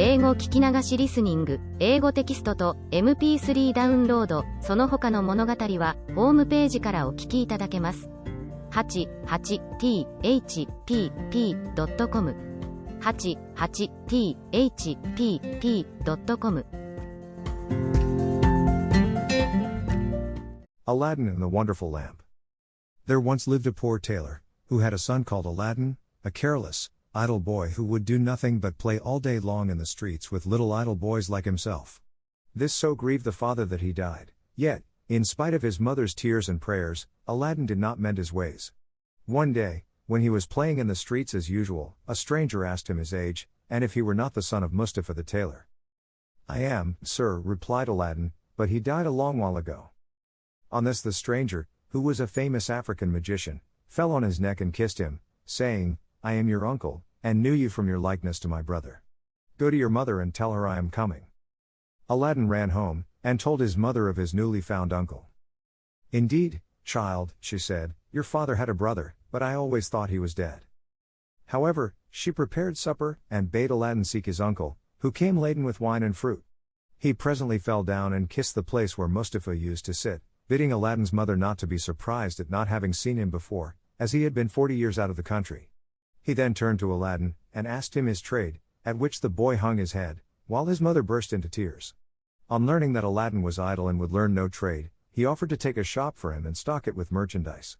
英語聞き流しリスニング、英語テキストと MP3 ダウンロード、その他の物語は、ホームページからお聞きいただけます。88thpp.com 88thpp.com Aladdin and the Wonderful Lamp. There once lived a poor tailor, who had a son called Aladdin, a careless, idle boy who would do nothing but play all day long in the streets with little idle boys like himself. This so grieved the father that he died. Yet, in spite of his mother's tears and prayers, Aladdin did not mend his ways. One day, when he was playing in the streets as usual, a stranger asked him his age, and if he were not the son of Mustafa the tailor. "I am, sir," replied Aladdin, "but he died a long while ago." On this the stranger, who was a famous African magician, fell on his neck and kissed him, saying, "I am your uncle, and knew you from your likeness to my brother. Go to your mother and tell her I am coming." Aladdin ran home, and told his mother of his newly found uncle. "Indeed, child," she said, "your father had a brother, but I always thought he was dead." However, she prepared supper, and bade Aladdin seek his uncle, who came laden with wine and fruit. He presently fell down and kissed the place where Mustafa used to sit, bidding Aladdin's mother not to be surprised at not having seen him before, as he had been 40 years out of the country. He then turned to Aladdin, and asked him his trade, at which the boy hung his head, while his mother burst into tears. On learning that Aladdin was idle and would learn no trade, he offered to take a shop for him and stock it with merchandise.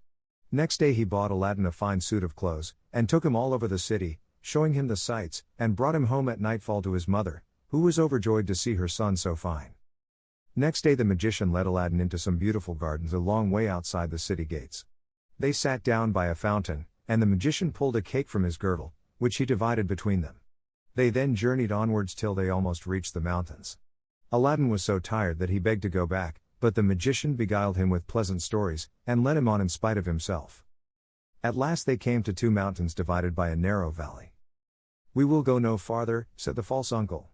Next day he bought Aladdin a fine suit of clothes, and took him all over the city, showing him the sights, and brought him home at nightfall to his mother, who was overjoyed to see her son so fine. Next day the magician led Aladdin into some beautiful gardens a long way outside the city gates. They sat down by a fountain, and the magician pulled a cake from his girdle, which he divided between them. They then journeyed onwards till they almost reached the mountains. Aladdin was so tired that he begged to go back, but the magician beguiled him with pleasant stories, and led him on in spite of himself. At last they came to two mountains divided by a narrow valley. "We will go no farther," said the false uncle.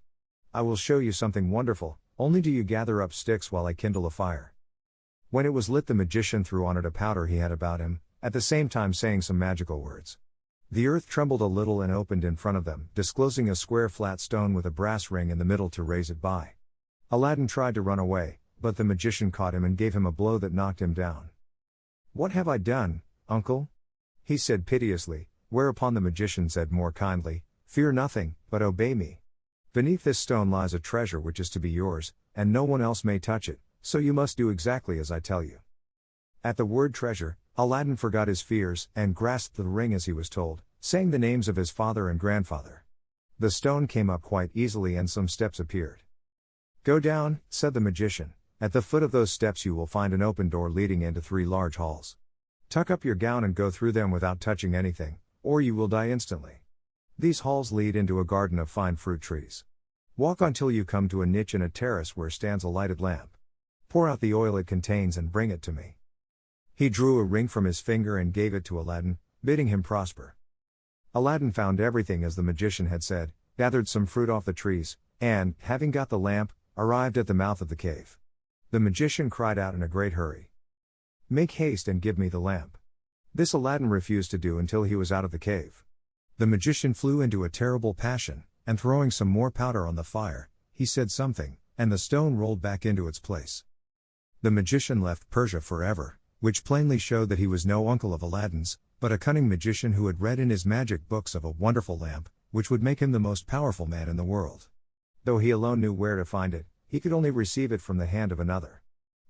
"I will show you something wonderful, only do you gather up sticks while I kindle a fire." When it was lit the magician threw on it a powder he had about him, at the same time saying some magical words. The earth trembled a little and opened in front of them, disclosing a square flat stone with a brass ring in the middle to raise it by. Aladdin tried to run away, but the magician caught him and gave him a blow that knocked him down. "What have I done, uncle?" he said piteously, whereupon the magician said more kindly, "Fear nothing, but obey me. Beneath this stone lies a treasure which is to be yours, and no one else may touch it, so you must do exactly as I tell you." At the word treasure, Aladdin forgot his fears, and grasped the ring as he was told, saying the names of his father and grandfather. The stone came up quite easily and some steps appeared. "Go down," said the magician. "At the foot of those steps you will find an open door leading into 3 large halls. Tuck up your gown and go through them without touching anything, or you will die instantly. These halls lead into a garden of fine fruit trees. Walk until you come to a niche in a terrace where stands a lighted lamp. Pour out the oil it contains and bring it to me." He drew a ring from his finger and gave it to Aladdin, bidding him prosper. Aladdin found everything as the magician had said, gathered some fruit off the trees, and, having got the lamp, arrived at the mouth of the cave. The magician cried out in a great hurry, "Make haste and give me the lamp." This Aladdin refused to do until he was out of the cave. The magician flew into a terrible passion, and throwing some more powder on the fire, he said something, and the stone rolled back into its place. The magician left Persia forever, which plainly showed that he was no uncle of Aladdin's, but a cunning magician who had read in his magic books of a wonderful lamp, which would make him the most powerful man in the world. Though he alone knew where to find it, he could only receive it from the hand of another.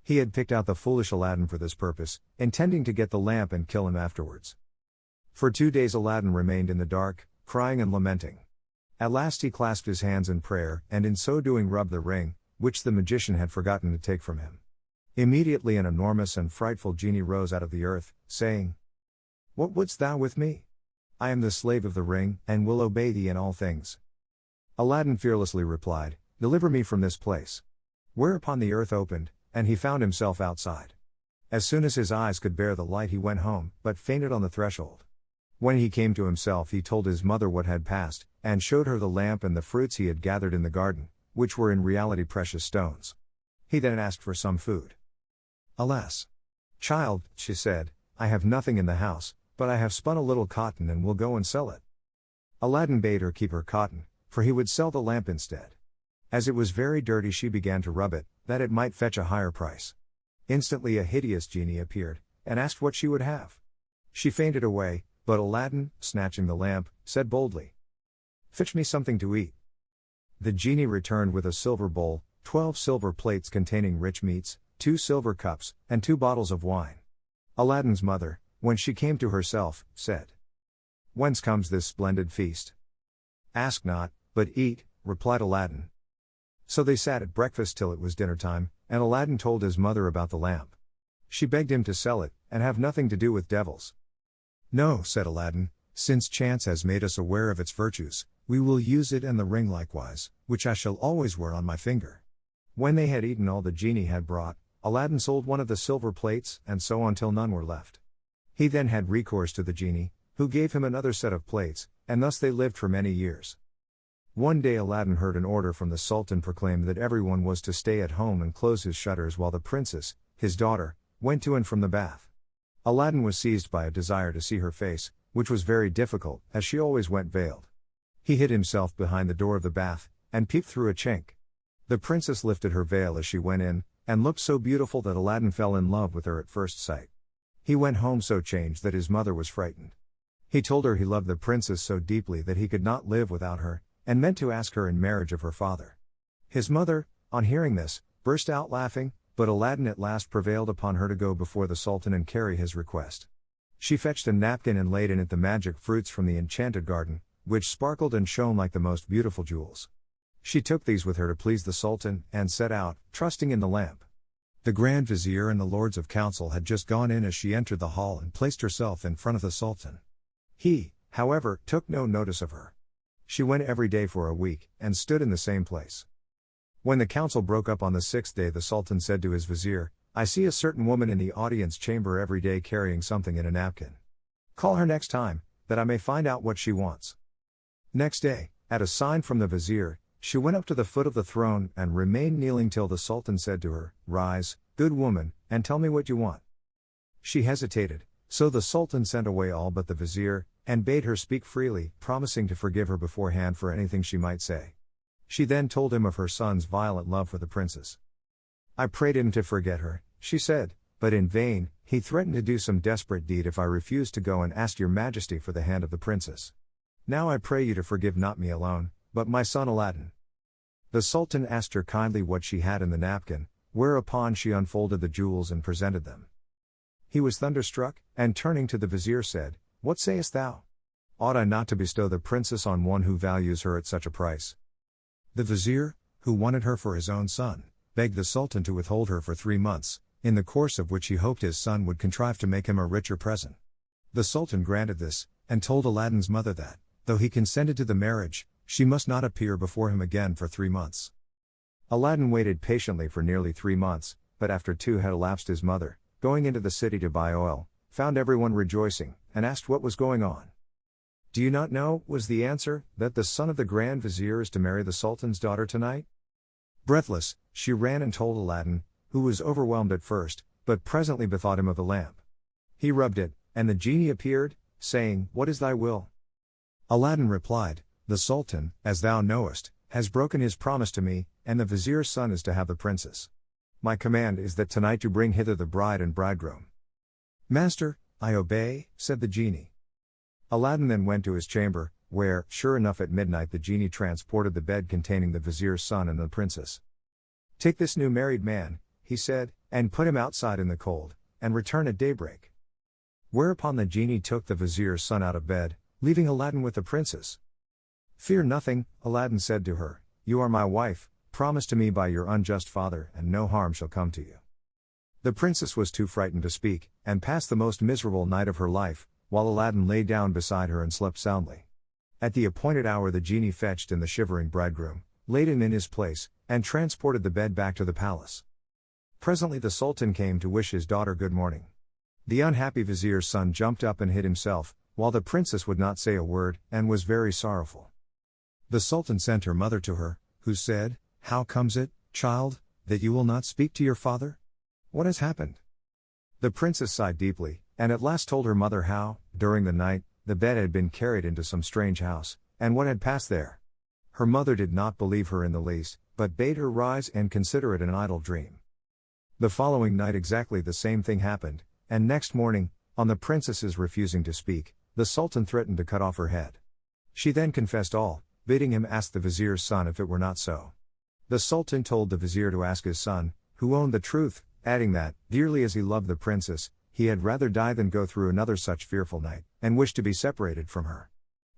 He had picked out the foolish Aladdin for this purpose, intending to get the lamp and kill him afterwards. For 2 days Aladdin remained in the dark, crying and lamenting. At last he clasped his hands in prayer, and in so doing rubbed the ring, which the magician had forgotten to take from him. Immediately an enormous and frightful genie rose out of the earth, saying, "What wouldst thou with me? I am the slave of the ring, and will obey thee in all things." Aladdin fearlessly replied, "Deliver me from this place." Whereupon the earth opened, and he found himself outside. As soon as his eyes could bear the light he went home, but fainted on the threshold. When he came to himself he told his mother what had passed, and showed her the lamp and the fruits he had gathered in the garden, which were in reality precious stones. He then asked for some food. "Alas, child," she said, "I have nothing in the house, but I have spun a little cotton and will go and sell it." Aladdin bade her keep her cotton, for he would sell the lamp instead. As it was very dirty, she began to rub it, that it might fetch a higher price. Instantly a hideous genie appeared, and asked what she would have. She fainted away, but Aladdin, snatching the lamp, said boldly, "Fetch me something to eat." The genie returned with a silver bowl, 12 silver plates containing rich meats, 2 silver cups, and 2 bottles of wine. Aladdin's mother, when she came to herself, said, "Whence comes this splendid feast?" "Ask not, but eat," replied Aladdin. So they sat at breakfast till it was dinner time, and Aladdin told his mother about the lamp. She begged him to sell it, and have nothing to do with devils. "No," said Aladdin, "since chance has made us aware of its virtues, we will use it and the ring likewise, which I shall always wear on my finger." When they had eaten all the genie had brought, Aladdin sold one of the silver plates, and so on till none were left. He then had recourse to the genie, who gave him another set of plates, and thus they lived for many years. One day Aladdin heard an order from the Sultan proclaim that everyone was to stay at home and close his shutters while the princess, his daughter, went to and from the bath. Aladdin was seized by a desire to see her face, which was very difficult, as she always went veiled. He hid himself behind the door of the bath, and peeped through a chink. The princess lifted her veil as she went in, and looked so beautiful that Aladdin fell in love with her at first sight. He went home so changed that his mother was frightened. He told her he loved the princess so deeply that he could not live without her, and meant to ask her in marriage of her father. His mother, on hearing this, burst out laughing, but Aladdin at last prevailed upon her to go before the Sultan and carry his request. She fetched a napkin and laid in it the magic fruits from the enchanted garden, which sparkled and shone like the most beautiful jewels. She took these with her to please the Sultan, and set out, trusting in the lamp. The Grand Vizier and the Lords of Council had just gone in as she entered the hall and placed herself in front of the Sultan. He, however, took no notice of her. She went every day for a week, and stood in the same place. When the council broke up on the 6th day, the Sultan said to his vizier, "I see a certain woman in the audience chamber every day carrying something in a napkin. Call her next time, that I may find out what she wants." Next day, at a sign from the vizier, she went up to the foot of the throne, and remained kneeling till the Sultan said to her, "Rise, good woman, and tell me what you want." She hesitated, so the Sultan sent away all but the vizier, and bade her speak freely, promising to forgive her beforehand for anything she might say. She then told him of her son's violent love for the princess. "I prayed him to forget her," she said, "but in vain. He threatened to do some desperate deed if I refused to go and ask your majesty for the hand of the princess. Now I pray you to forgive not me alone, but my son Aladdin." The Sultan asked her kindly what she had in the napkin, whereupon she unfolded the jewels and presented them. He was thunderstruck, and turning to the vizier said, "What sayest thou? Ought I not to bestow the princess on one who values her at such a price?" The vizier, who wanted her for his own son, begged the Sultan to withhold her for 3 months, in the course of which he hoped his son would contrive to make him a richer present. The Sultan granted this, and told Aladdin's mother that, though he consented to the marriage, she must not appear before him again for 3 months. Aladdin waited patiently for nearly 3 months, but after 2 had elapsed, his mother, going into the city to buy oil, found everyone rejoicing, and asked what was going on. "Do you not know," was the answer, "that the son of the Grand Vizier is to marry the Sultan's daughter tonight?" Breathless, she ran and told Aladdin, who was overwhelmed at first, but presently bethought him of the lamp. He rubbed it, and the genie appeared, saying, "What is thy will?" Aladdin replied, "The Sultan, as thou knowest, has broken his promise to me, and the Vizier's son is to have the princess. My command is that tonight you bring hither the bride and bridegroom." "Master, I obey," said the genie. Aladdin then went to his chamber, where, sure enough, at midnight the genie transported the bed containing the Vizier's son and the princess. "Take this new married man," he said, "and put him outside in the cold, and return at daybreak." Whereupon the genie took the Vizier's son out of bed, leaving Aladdin with the princess. "Fear nothing," Aladdin said to her, "you are my wife, promised to me by your unjust father, and no harm shall come to you." The princess was too frightened to speak, and passed the most miserable night of her life, while Aladdin lay down beside her and slept soundly. At the appointed hour the genie fetched in the shivering bridegroom, laid him in his place, and transported the bed back to the palace. Presently the Sultan came to wish his daughter good morning. The unhappy vizier's son jumped up and hid himself, while the princess would not say a word, and was very sorrowful. The Sultan sent her mother to her, who said, "How comes it, child, that you will not speak to your father? What has happened?" The princess sighed deeply, and at last told her mother how, during the night, the bed had been carried into some strange house, and what had passed there. Her mother did not believe her in the least, but bade her rise and consider it an idle dream. The following night exactly the same thing happened, and next morning, on the princess's refusing to speak, the Sultan threatened to cut off her head. She then confessed all, bidding him ask the vizier's son if it were not so. The Sultan told the vizier to ask his son, who owned the truth, adding that, dearly as he loved the princess, he had rather die than go through another such fearful night, and wished to be separated from her.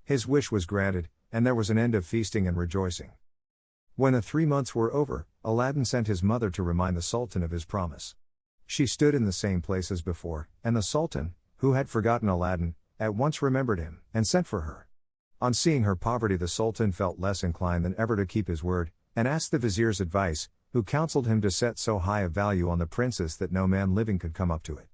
His wish was granted, and there was an end of feasting and rejoicing. When the 3 months were over, Aladdin sent his mother to remind the Sultan of his promise. She stood in the same place as before, and the Sultan, who had forgotten Aladdin, at once remembered him, and sent for her. On seeing her poverty, the Sultan felt less inclined than ever to keep his word, and asked the vizier's advice, who counseled him to set so high a value on the princess that no man living could come up to it.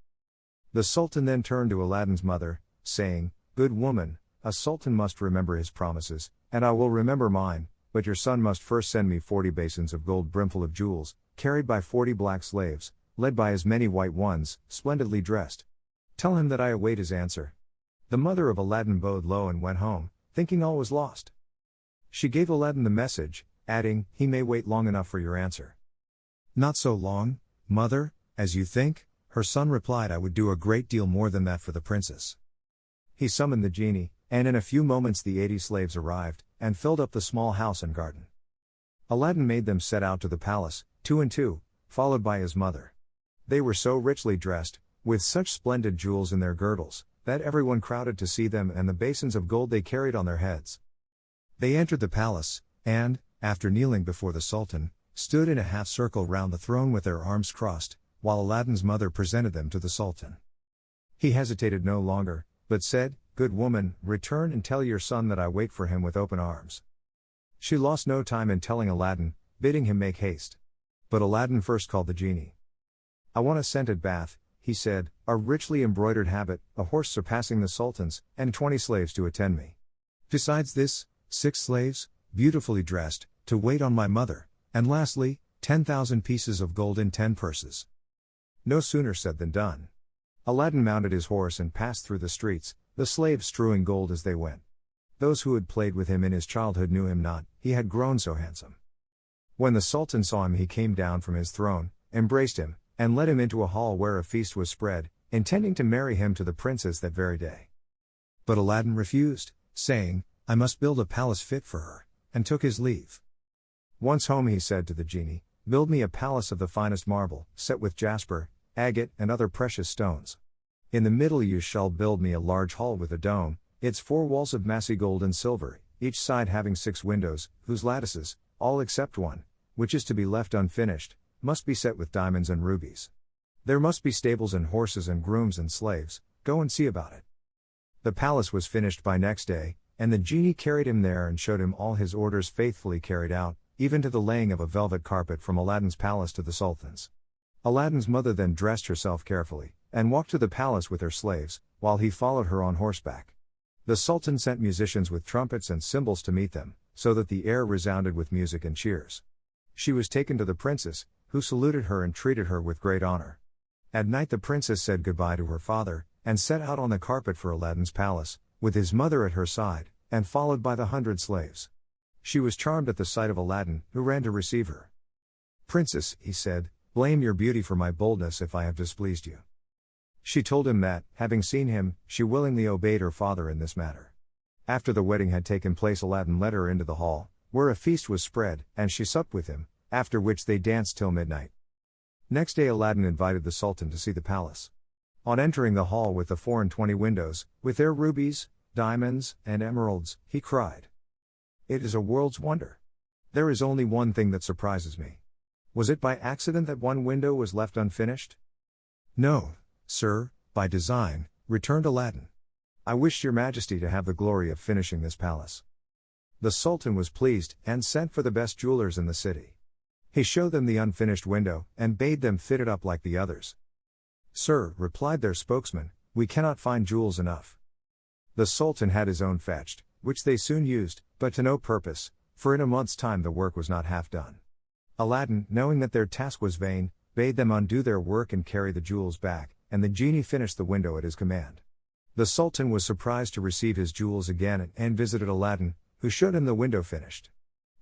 The Sultan then turned to Aladdin's mother, saying, "Good woman, a sultan must remember his promises, and I will remember mine, but your son must first send me 40 basins of gold brimful of jewels, carried by 40 black slaves, led by as many white ones, splendidly dressed. Tell him that I await his answer." The mother of Aladdin bowed low and went home, thinking all was lost. She gave Aladdin the message, adding, "He may wait long enough for your answer." "Not so long, mother, as you think," her son replied. "I would do a great deal more than that for the princess." He summoned the genie, and in a few moments the 80 slaves arrived, and filled up the small house and garden. Aladdin made them set out to the palace, 2 and 2, followed by his mother. They were so richly dressed, with such splendid jewels in their girdles, that everyone crowded to see them and the basins of gold they carried on their heads. They entered the palace, and, after kneeling before the Sultan, stood in a half-circle round the throne with their arms crossed, while Aladdin's mother presented them to the Sultan. He hesitated no longer, but said, "Good woman, return and tell your son that I wait for him with open arms." She lost no time in telling Aladdin, bidding him make haste. But Aladdin first called the genie. "I want a scented bath," he said, "a richly embroidered habit, a horse surpassing the Sultan's, and 20 slaves to attend me. Besides this, 6 slaves, beautifully dressed, to wait on my mother, and lastly, 10,000 pieces of gold in 10 purses." No sooner said than done. Aladdin mounted his horse and passed through the streets, the slaves strewing gold as they went. Those who had played with him in his childhood knew him not, he had grown so handsome. When the Sultan saw him, he came down from his throne, embraced him, and led him into a hall where a feast was spread, intending to marry him to the princess that very day. But Aladdin refused, saying, "I must build a palace fit for her," and took his leave. Once home, he said to the genie, "Build me a palace of the finest marble, set with jasper, agate, and other precious stones. In the middle you shall build me a large hall with a dome, its 4 walls of massy gold and silver, each side having 6 windows, whose lattices, all except one, which is to be left unfinished, must be set with diamonds and rubies. There must be stables and horses and grooms and slaves, go and see about it." The palace was finished by next day, and the genie carried him there and showed him all his orders faithfully carried out, even to the laying of a velvet carpet from Aladdin's palace to the Sultan's. Aladdin's mother then dressed herself carefully, and walked to the palace with her slaves, while he followed her on horseback. The Sultan sent musicians with trumpets and cymbals to meet them, so that the air resounded with music and cheers. She was taken to the princess, who saluted her and treated her with great honor. At night the princess said goodbye to her father, and set out on the carpet for Aladdin's palace, with his mother at her side, and followed by the 100 slaves. She was charmed at the sight of Aladdin, who ran to receive her. "Princess," he said, "blame your beauty for my boldness if I have displeased you." She told him that, having seen him, she willingly obeyed her father in this matter. After the wedding had taken place, Aladdin led her into the hall, where a feast was spread, and she supped with him, after which they danced till midnight. Next day Aladdin invited the Sultan to see the palace. On entering the hall with the 24 windows, with their rubies, diamonds, and emeralds, he cried, "It is a world's wonder. There is only one thing that surprises me. Was it by accident that one window was left unfinished?" "No, sir, by design," returned Aladdin. "I wished your majesty to have the glory of finishing this palace." The Sultan was pleased, and sent for the best jewelers in the city. He showed them the unfinished window, and bade them fit it up like the others. "Sir," replied their spokesman, "we cannot find jewels enough." The Sultan had his own fetched, which they soon used, but to no purpose, for in a month's time the work was not half done. Aladdin, knowing that their task was vain, bade them undo their work and carry the jewels back, and the genie finished the window at his command. The Sultan was surprised to receive his jewels again and visited Aladdin, who showed him the window finished.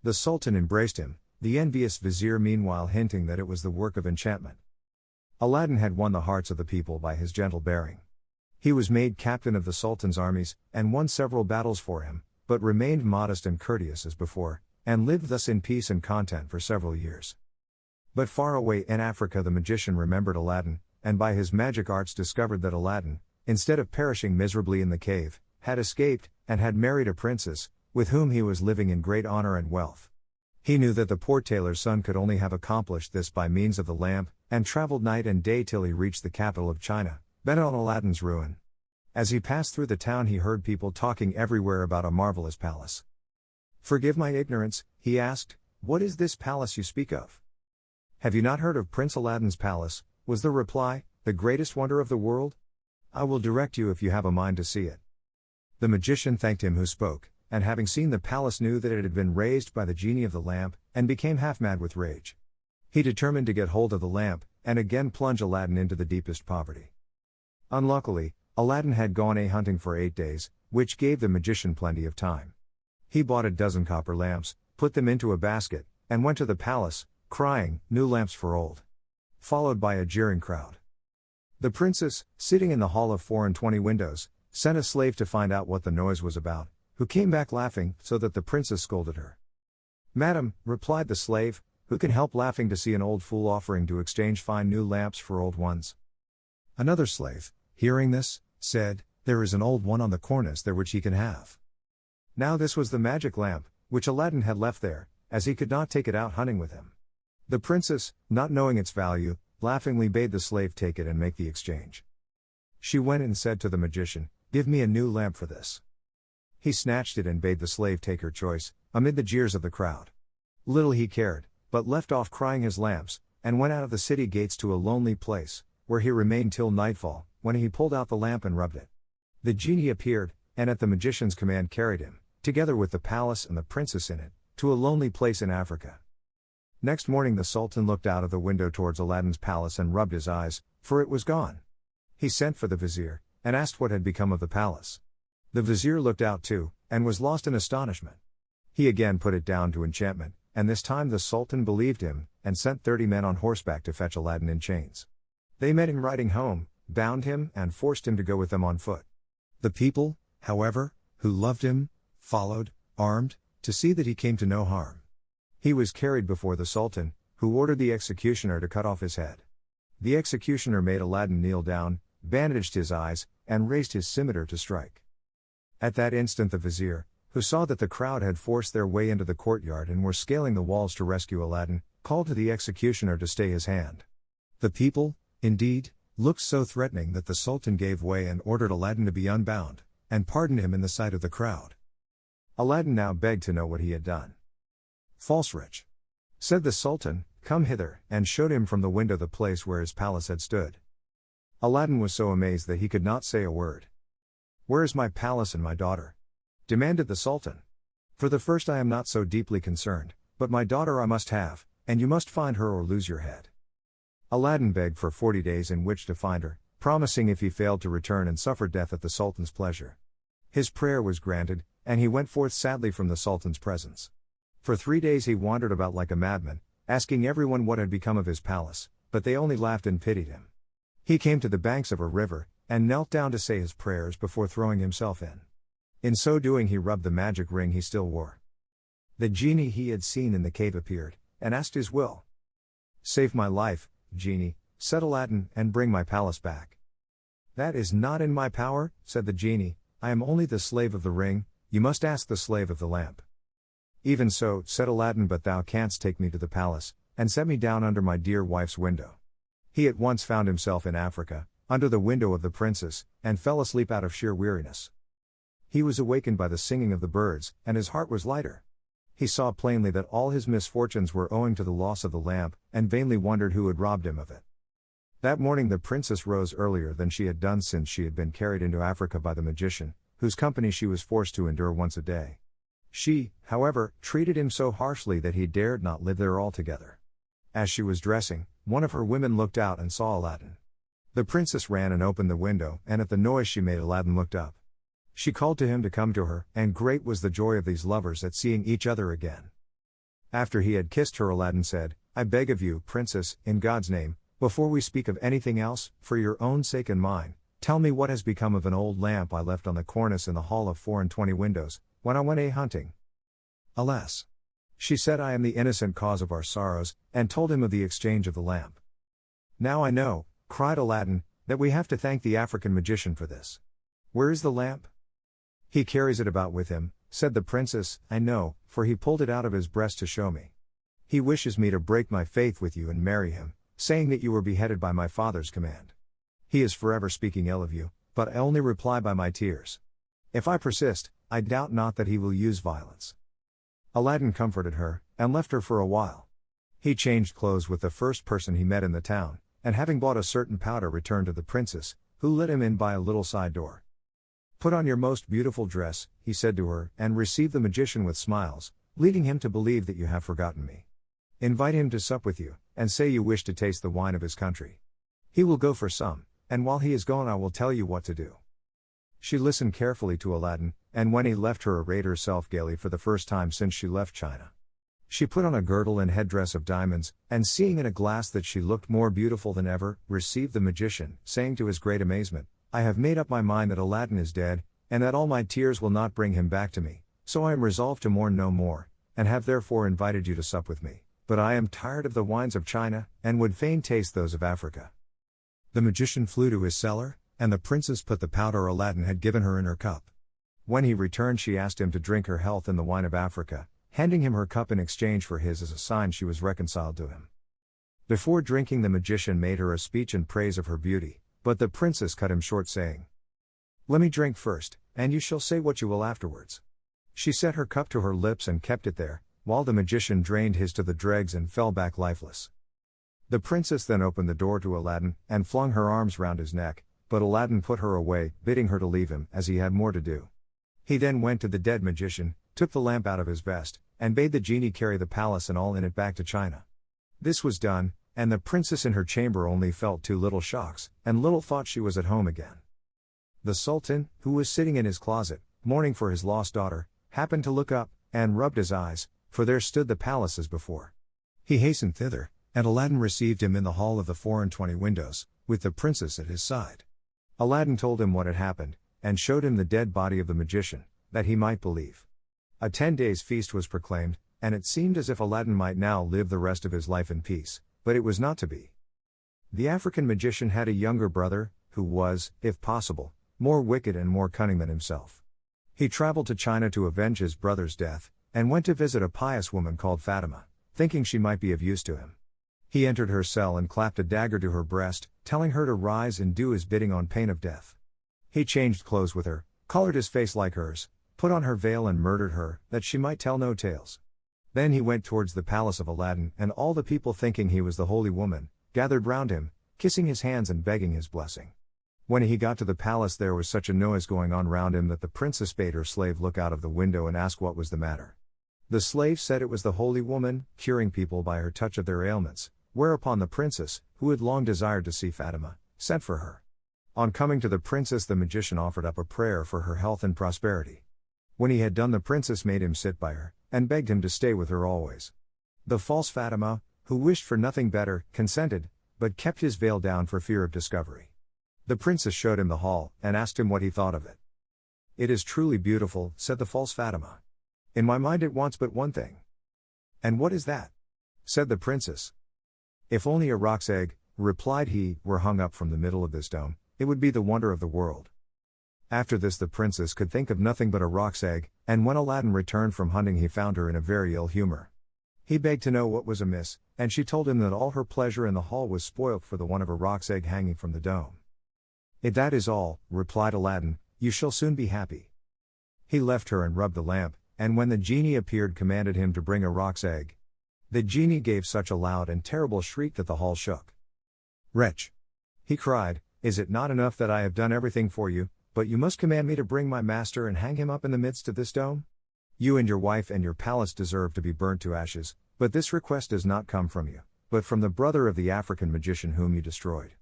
The Sultan embraced him, the envious vizier meanwhile hinting that it was the work of enchantment. Aladdin had won the hearts of the people by his gentle bearing. He was made captain of the Sultan's armies, and won several battles for him, but remained modest and courteous as before, and lived thus in peace and content for several years. But far away in Africa the magician remembered Aladdin, and by his magic arts discovered that Aladdin, instead of perishing miserably in the cave, had escaped, and had married a princess, with whom he was living in great honor and wealth. He knew that the poor tailor's son could only have accomplished this by means of the lamp, and traveled night and day till he reached the capital of China, bent on Aladdin's ruin. As he passed through the town he heard people talking everywhere about a marvelous palace. "Forgive my ignorance," he asked, "what is this palace you speak of?" "Have you not heard of Prince Aladdin's palace?" was the reply, "the greatest wonder of the world? I will direct you if you have a mind to see it." The magician thanked him who spoke, and having seen the palace knew that it had been raised by the genie of the lamp, and became half mad with rage. He determined to get hold of the lamp, and again plunge Aladdin into the deepest poverty. Unluckily, Aladdin had gone a-hunting for 8 days, which gave the magician plenty of time. He bought a dozen copper lamps, put them into a basket, and went to the palace, crying, "New lamps for old," followed by a jeering crowd. The princess, sitting in the hall of 24 windows, sent a slave to find out what the noise was about, who came back laughing, so that the princess scolded her. "Madam," replied the slave, "who can help laughing to see an old fool offering to exchange fine new lamps for old ones?" Another slave, hearing this, said, "There is an old one on the cornice there which he can have." Now this was the magic lamp, which Aladdin had left there, as he could not take it out hunting with him. The princess, not knowing its value, laughingly bade the slave take it and make the exchange. She went and said to the magician, "Give me a new lamp for this." He snatched it and bade the slave take her choice, amid the jeers of the crowd. Little he cared, but left off crying his lamps, and went out of the city gates to a lonely place, where he remained till nightfall, when he pulled out the lamp and rubbed it. The genie appeared, and at the magician's command carried him, together with the palace and the princess in it, to a lonely place in Africa. Next morning the Sultan looked out of the window towards Aladdin's palace and rubbed his eyes, for it was gone. He sent for the vizier, and asked what had become of the palace. The vizier looked out too, and was lost in astonishment. He again put it down to enchantment, and this time the Sultan believed him, and sent 30 men on horseback to fetch Aladdin in chains. They met him riding home, bound him, and forced him to go with them on foot. The people, however, who loved him, followed, armed, to see that he came to no harm. He was carried before the Sultan, who ordered the executioner to cut off his head. The executioner made Aladdin kneel down, bandaged his eyes, and raised his scimitar to strike. At that instant the vizier, who saw that the crowd had forced their way into the courtyard and were scaling the walls to rescue Aladdin, called to the executioner to stay his hand. The people, indeed, looked so threatening that the Sultan gave way and ordered Aladdin to be unbound, and pardoned him in the sight of the crowd. Aladdin now begged to know what he had done. "False wretch," said the Sultan, "come hither," and showed him from the window the place where his palace had stood. Aladdin was so amazed that he could not say a word. "Where is my palace and my daughter?" demanded the Sultan. "For the first I am not so deeply concerned, but my daughter I must have, and you must find her or lose your head." Aladdin begged for 40 days in which to find her, promising if he failed to return and suffer death at the Sultan's pleasure. His prayer was granted, and he went forth sadly from the Sultan's presence. For 3 days he wandered about like a madman, asking everyone what had become of his palace, but they only laughed and pitied him. He came to the banks of a river, and knelt down to say his prayers before throwing himself in. In so doing he rubbed the magic ring he still wore. The genie he had seen in the cave appeared, and asked his will. "Save my life, genie," said Aladdin, "and bring my palace back." "That is not in my power," said the genie, "I am only the slave of the ring, you must ask the slave of the lamp." "Even so," said Aladdin, "but thou canst take me to the palace, and set me down under my dear wife's window." He at once found himself in Africa, under the window of the princess, and fell asleep out of sheer weariness. He was awakened by the singing of the birds, and his heart was lighter. He saw plainly that all his misfortunes were owing to the loss of the lamp, and vainly wondered who had robbed him of it. That morning the princess rose earlier than she had done since she had been carried into Africa by the magician, whose company she was forced to endure once a day. She, however, treated him so harshly that he dared not live there altogether. As she was dressing, one of her women looked out and saw Aladdin. The princess ran and opened the window, and at the noise she made Aladdin looked up. She called to him to come to her, and great was the joy of these lovers at seeing each other again. After he had kissed her, Aladdin said, "I beg of you, princess, in God's name, before we speak of anything else, for your own sake and mine, tell me what has become of an old lamp I left on the cornice in the hall of 24 windows, when I went a-hunting." "Alas!" she said, "I am the innocent cause of our sorrows," and told him of the exchange of the lamp. "Now I know," cried Aladdin, "that we have to thank the African magician for this. Where is the lamp?" "He carries it about with him," said the princess. "I know, for he pulled it out of his breast to show me. He wishes me to break my faith with you and marry him, saying that you were beheaded by my father's command. He is forever speaking ill of you, but I only reply by my tears. If I persist, I doubt not that he will use violence." Aladdin comforted her, and left her for a while. He changed clothes with the first person he met in the town, and having bought a certain powder returned to the princess, who let him in by a little side door. "Put on your most beautiful dress," he said to her, "and receive the magician with smiles, leading him to believe that you have forgotten me. Invite him to sup with you, and say you wish to taste the wine of his country. He will go for some, and while he is gone I will tell you what to do." She listened carefully to Aladdin, and when he left her arrayed herself gaily for the first time since she left China. She put on a girdle and headdress of diamonds, and seeing in a glass that she looked more beautiful than ever, received the magician, saying to his great amazement, "I have made up my mind that Aladdin is dead, and that all my tears will not bring him back to me, so I am resolved to mourn no more, and have therefore invited you to sup with me. But I am tired of the wines of China, and would fain taste those of Africa." The magician flew to his cellar, and the princess put the powder Aladdin had given her in her cup. When he returned she asked him to drink her health in the wine of Africa, handing him her cup in exchange for his as a sign she was reconciled to him. Before drinking the magician made her a speech in praise of her beauty, but the princess cut him short saying, "Let me drink first, and you shall say what you will afterwards." She set her cup to her lips and kept it there, while the magician drained his to the dregs and fell back lifeless. The princess then opened the door to Aladdin, and flung her arms round his neck, but Aladdin put her away, bidding her to leave him, as he had more to do. He then went to the dead magician, took the lamp out of his vest, and bade the genie carry the palace and all in it back to China. This was done, and the princess in her chamber only felt 2 little shocks, and little thought she was at home again. The Sultan, who was sitting in his closet, mourning for his lost daughter, happened to look up, and rubbed his eyes, for there stood the palace as before. He hastened thither, and Aladdin received him in the hall of the 24 windows, with the princess at his side. Aladdin told him what had happened, and showed him the dead body of the magician, that he might believe. A 10 days' feast was proclaimed, and it seemed as if Aladdin might now live the rest of his life in peace, but it was not to be. The African magician had a younger brother, who was, if possible, more wicked and more cunning than himself. He traveled to China to avenge his brother's death, and went to visit a pious woman called Fatima, thinking she might be of use to him. He entered her cell and clapped a dagger to her breast, telling her to rise and do his bidding on pain of death. He changed clothes with her, colored his face like hers, put on her veil and murdered her, that she might tell no tales. Then he went towards the palace of Aladdin, and all the people, thinking he was the holy woman, gathered round him, kissing his hands and begging his blessing. When he got to the palace there was such a noise going on round him that the princess bade her slave look out of the window and ask what was the matter. The slave said it was the holy woman, curing people by her touch of their ailments, whereupon the princess, who had long desired to see Fatima, sent for her. On coming to the princess the magician offered up a prayer for her health and prosperity. When he had done the princess made him sit by her, and begged him to stay with her always. The false Fatima, who wished for nothing better, consented, but kept his veil down for fear of discovery. The princess showed him the hall, and asked him what he thought of it. "It is truly beautiful," said the false Fatima. "In my mind it wants but one thing." "And what is that?" said the princess. "If only a roc's egg," replied he, "were hung up from the middle of this dome, it would be the wonder of the world." After this the princess could think of nothing but a roc's egg, and when Aladdin returned from hunting he found her in a very ill humor. He begged to know what was amiss, and she told him that all her pleasure in the hall was spoilt for the want of a roc's egg hanging from the dome. "If that is all," replied Aladdin, "you shall soon be happy." He left her and rubbed the lamp, and when the genie appeared commanded him to bring a roc's egg. The genie gave such a loud and terrible shriek that the hall shook. "Wretch!" he cried, "is it not enough that I have done everything for you, but you must command me to bring my master and hang him up in the midst of this dome? You and your wife and your palace deserve to be burnt to ashes, but this request does not come from you, but from the brother of the African magician whom you destroyed.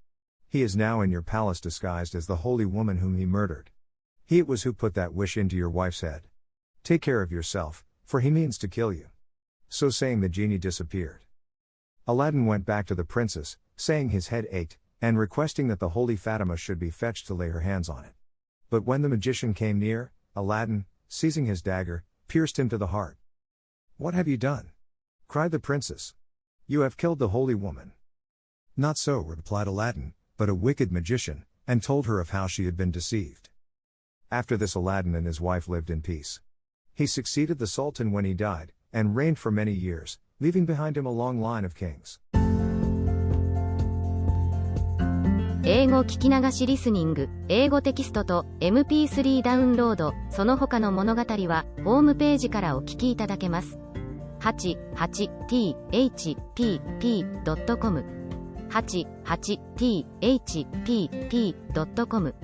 He is now in your palace disguised as the holy woman whom he murdered. He it was who put that wish into your wife's head. Take care of yourself, for he means to kill you. So saying, the genie disappeared. Aladdin went back to the princess, saying his head ached, and requesting that the holy Fatima should be fetched to lay her hands on it. But when the magician came near, Aladdin, seizing his dagger, pierced him to the heart. "What have you done?" cried the princess. "You have killed the holy woman." "Not so," replied Aladdin, "but a wicked magician," and told her of how she had been deceived. After this, Aladdin and his wife lived in peace. He succeeded the Sultan when he died, and reigned for many years, leaving behind him a long line of kings. 英語聞き流しリスニング、英語テキストと MP3 ダウンロード、その他の物語は、ホームページからお聞きいただけます。88thpp.com 88thpp.com